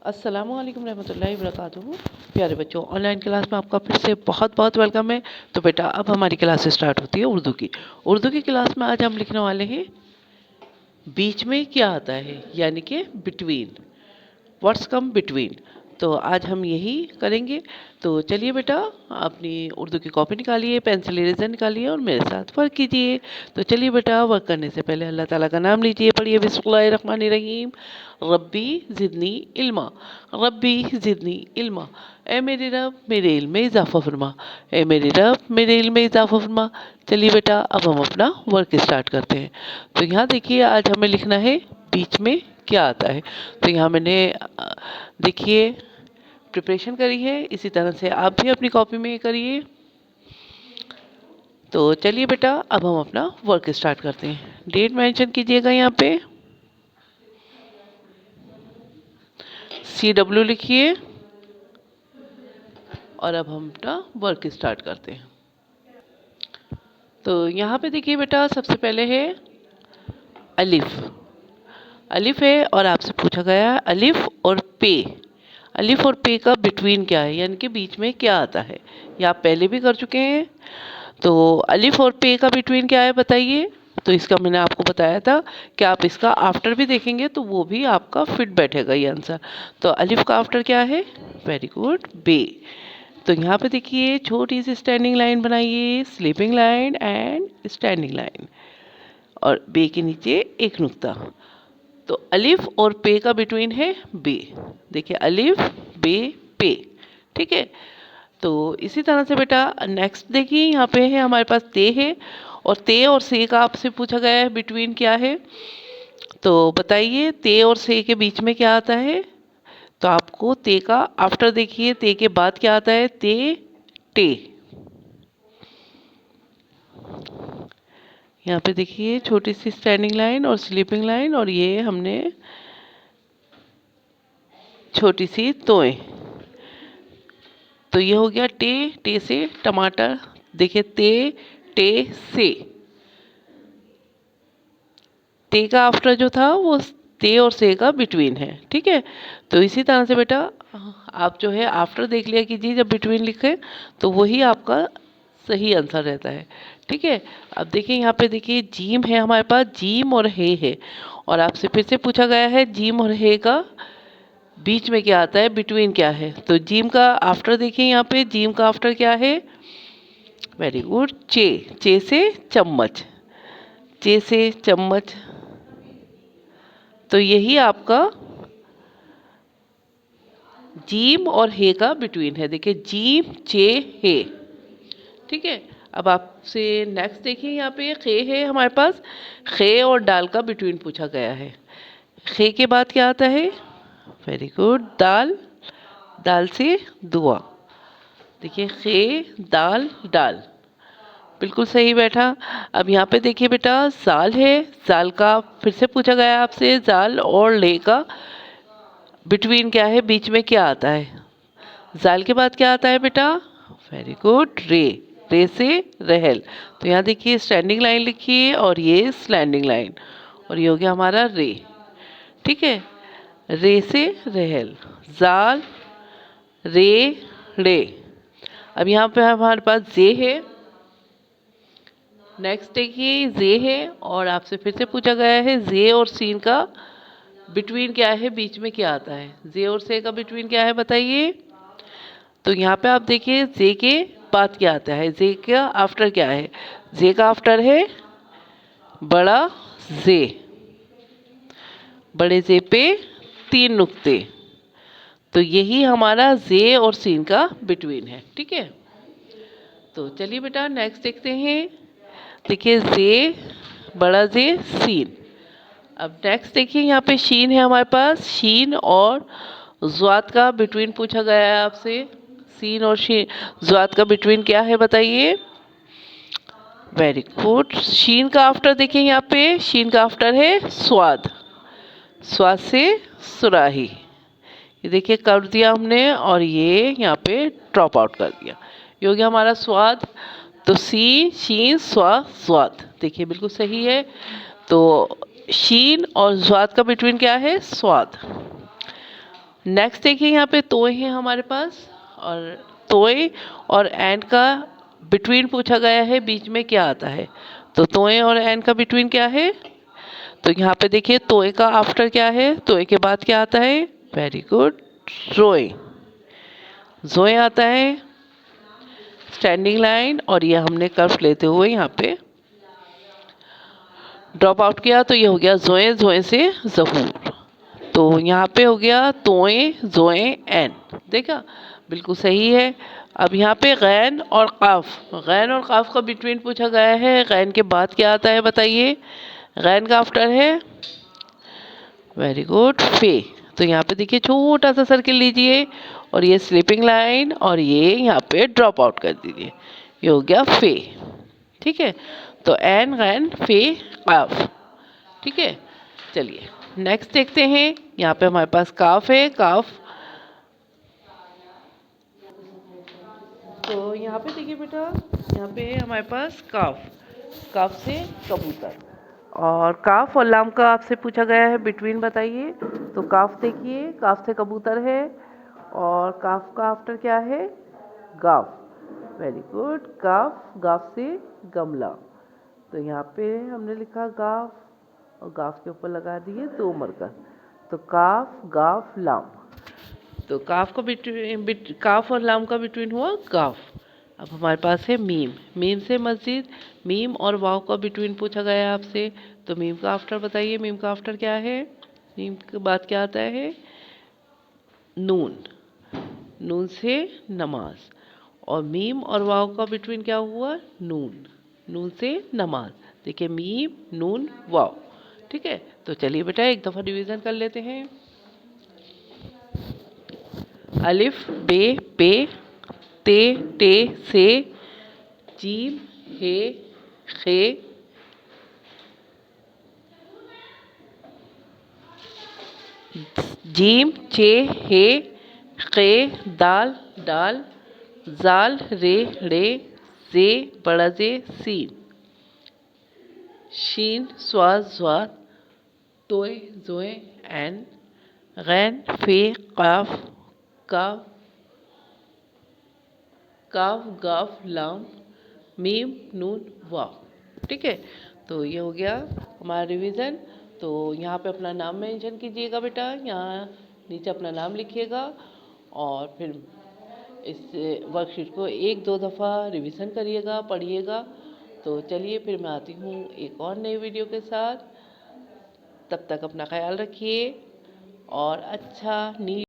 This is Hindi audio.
अस्सलामु अलैकुम रहमतुल्लाहि वबरकातुहू। प्यारे बच्चों, ऑनलाइन क्लास में आपका फिर से बहुत बहुत वेलकम है। तो बेटा अब हमारी क्लास स्टार्ट होती है उर्दू की। उर्दू की क्लास में आज हम लिखने वाले हैं बीच में क्या आता है, यानी कि बिटवीन। What's come between. तो आज हम यही करेंगे। तो चलिए बेटा, अपनी उर्दू की कॉपी निकालिए, पेंसिल इरेजर निकालिए और मेरे साथ वर्क कीजिए। तो चलिए बेटा, वर्क करने से पहले अल्लाह ताला का नाम लीजिए, पढ़िए बिस्मिल्लाहिर्रहमानिर्रहीम। रब्बी ज़िदनी इल्मा, रब्बी ज़िदनी इल्मा। ए मेरे रब मेरे इल्म में इजाफ़ा फरमा, ए मेरे रब मेरे इल्म में इजाफ़ा फरमा। चलिए बेटा, अब हम अपना वर्क स्टार्ट करते हैं। तो यहाँ देखिए, आज हमें लिखना है बीच में क्या आता है। तो यहाँ मैंने देखिए प्रिपरेशन करी है, इसी तरह से आप भी अपनी कॉपी में करिए। तो चलिए बेटा, अब हम अपना वर्क स्टार्ट करते हैं। डेट मेंशन कीजिएगा, यहाँ पे CW लिखिए और अब हम अपना वर्क स्टार्ट करते हैं। तो यहाँ पे देखिए बेटा, सबसे पहले है अलिफ। अलिफ है और आपसे पूछा गया है अलिफ और पे। अलिफ और पे का बिटवीन क्या है, यानी कि बीच में क्या आता है। ये आप पहले भी कर चुके हैं। तो अलिफ और पे का बिटवीन क्या है बताइए। तो इसका मैंने आपको बताया था कि आप इसका आफ्टर भी देखेंगे तो वो भी आपका फिट बैठेगा ये आंसर। तो अलिफ का आफ्टर क्या है, वेरी गुड, बे। तो यहाँ पे देखिए छोटी सी स्टैंडिंग लाइन बनाइए, sleeping line and standing line, और बे के नीचे एक नुक्ता। तो अलिफ और पे का बिटवीन है बे। देखिए अलिफ बे पे, ठीक है। तो इसी तरह से बेटा नेक्स्ट देखिए, यहाँ पे है हमारे पास ते है, और ते और से का आपसे पूछा गया है बिटवीन क्या है। तो बताइए ते और से के बीच में क्या आता है। तो आपको ते का आफ्टर देखिए, ते के बाद क्या आता है, ते टे। यहाँ पे देखिए छोटी सी स्टैंडिंग लाइन और स्लीपिंग लाइन, और ये हमने छोटी सी तोएं। तो ये हो गया टे, टे से टमाटर। देखिए ते टे से, ते का आफ्टर जो था वो ते और से का बिटवीन है, ठीक है। तो इसी तरह से बेटा आप जो है आफ्टर देख लिया कीजिए, जब बिटवीन लिखे तो वही आपका सही आंसर रहता है, ठीक है। अब देखिए यहाँ पे देखिए जीम है हमारे पास, जीम और है, और आपसे फिर से पूछा गया है जीम और है का बीच में क्या आता है, बिटवीन क्या है। तो जीम का आफ्टर देखिए, यहाँ पे जीम का आफ्टर क्या है, वेरी गुड, चे। चे से चम्मच, चे से चम्मच। तो यही आपका जीम और हे का बिटवीन है। देखिए जीम चे हे, ठीक है। अब आपसे नेक्स्ट देखिए, यहाँ पे खे है हमारे पास, खे और डाल का बिटवीन पूछा गया है। खे के बाद क्या आता है, वेरी गुड, दाल। दाल से दुआ। देखिए खे दाल डाल, बिल्कुल सही बैठा। अब यहाँ पे देखिए बेटा जाल है, जाल का फिर से पूछा गया है आपसे, जाल और ले का बिटवीन क्या है, बीच में क्या आता है। जाल के बाद क्या आता है बेटा, वेरी गुड, रे। रे से रहल। तो यहाँ देखिए स्टैंडिंग लाइन लिखिए और ये स्लैंडिंग लाइन, और ये हो गया हमारा रे, ठीक है। रे से रहल, जाल रे रे। अब यहाँ पे हमारे पास जे है। नेक्स्ट देखिए जे है, और आपसे फिर से पूछा गया है जे और सीन का बिटवीन क्या है, बीच में क्या आता है। जे और से का बिटवीन क्या है बताइए। तो यहाँ पे आप देखिए जे के बाद क्या आता है, जे का आफ्टर क्या है। जे का आफ्टर है बड़ा जे, बड़े जे पे तीन नुक्ते। तो यही हमारा जे और सीन का बिटवीन है, ठीक है। तो चलिए बेटा नेक्स्ट देखते हैं। देखिए जे, बड़ा जे, सीन। अब नेक्स्ट देखिए यहाँ पे शीन है हमारे पास, शीन और ज़्वाद का बिटवीन पूछा गया है आपसे। सीन और शीन, ज़्वाद का बिटवीन क्या है बताइए। वेरी गुड, शीन का आफ्टर देखिए, यहाँ पे शीन का आफ्टर है स्वाद। स्वाद से सुराही, ये देखिए कर दिया हमने, और ये यहाँ पे ड्रॉप आउट कर दिया, ये हो गया हमारा स्वाद। तो सी शीन स्वा स्वाद, देखिए बिल्कुल सही है। तो शीन और स्वाद का बिटवीन क्या है, स्वाद। नेक्स्ट देखिए यहाँ पे तोय है हमारे पास, और तोय और एंड का बिटवीन पूछा गया है, बीच में क्या आता है। तो तोय और एंड का बिटवीन क्या है, तो यहाँ पे देखिए तोय का आफ्टर क्या है, तोय के बाद क्या आता है, वेरी गुड, जोए। जोए आता है, स्टैंडिंग लाइन, और ये हमने कर्व लेते हुए यहाँ पे ड्रॉप आउट किया, तो ये हो गया जोए, जोए से जहूर। तो यहाँ पे हो गया तोए जोए एन, देखा बिल्कुल सही है। अब यहाँ पे गैन और काफ, गैन और काफ का बिटवीन पूछा गया है, गैन के बाद क्या आता है बताइए, गैन का आफ्टर है, वेरी गुड, फे। तो यहाँ पे देखिए छोटा सा सर्किल लीजिए, और ये स्लीपिंग लाइन, और ये यहाँ पे ड्रॉप आउट कर दीजिए, ये हो गया फे। ठीक है, तो एन गैन फे काफ। ठीक है, चलिए नेक्स्ट देखते हैं। यहाँ पे हमारे पास काफ है, काफ। तो यहाँ पे देखिए बेटा, यहाँ पे है हमारे पास काफ, काफ से कबूतर, और काफ और लाम का आपसे पूछा गया है बिटवीन बताइए। तो काफ देखिए, काफ से कबूतर है, और काफ का आफ्टर क्या है, गाफ, वेरी गुड, गाफ, गाफ से गमला। तो यहाँ पे हमने लिखा गाफ, और गाफ के ऊपर लगा दिए 2 मरकर, तो काफ गाफ लाम। तो काफ का काफ और लाम का बिटवीन हुआ गाफ। अब हमारे पास है मीम, मीम से मस्जिद, मीम और वाव का बिटवीन पूछा गया है आपसे। तो मीम का आफ्टर बताइए, मीम का आफ्टर क्या है, मीम के बाद क्या आता है, नून, नून से नमाज, और मीम और वाव का बिटवीन क्या हुआ, नून, नून से नमाज। देखिए मीम नून वाव। ठीक है, तो चलिए बेटा एक दफ़ा रिवीजन कर लेते हैं। अलिफ बे पे ते टे से, जीम हे खे, जीम चे हे खे, दाल डाल, जाल रे रे, जे बड़ा जे सीन, शीन स्वाद स्वाद, तोय जोए एन, गैन फे काफ, काफ काफ गाफ लाम, मीम नून वाव। ठीक है, तो ये हो गया हमारा रिवीजन। तो यहाँ पे अपना नाम मेंशन कीजिएगा बेटा, यहाँ नीचे अपना नाम लिखिएगा, और फिर इस वर्कशीट को 1-2 दफ़ा रिवीजन करिएगा, पढ़िएगा। तो चलिए फिर मैं आती हूँ एक और नई वीडियो के साथ। तब तक अपना ख्याल रखिए, और अच्छा नीट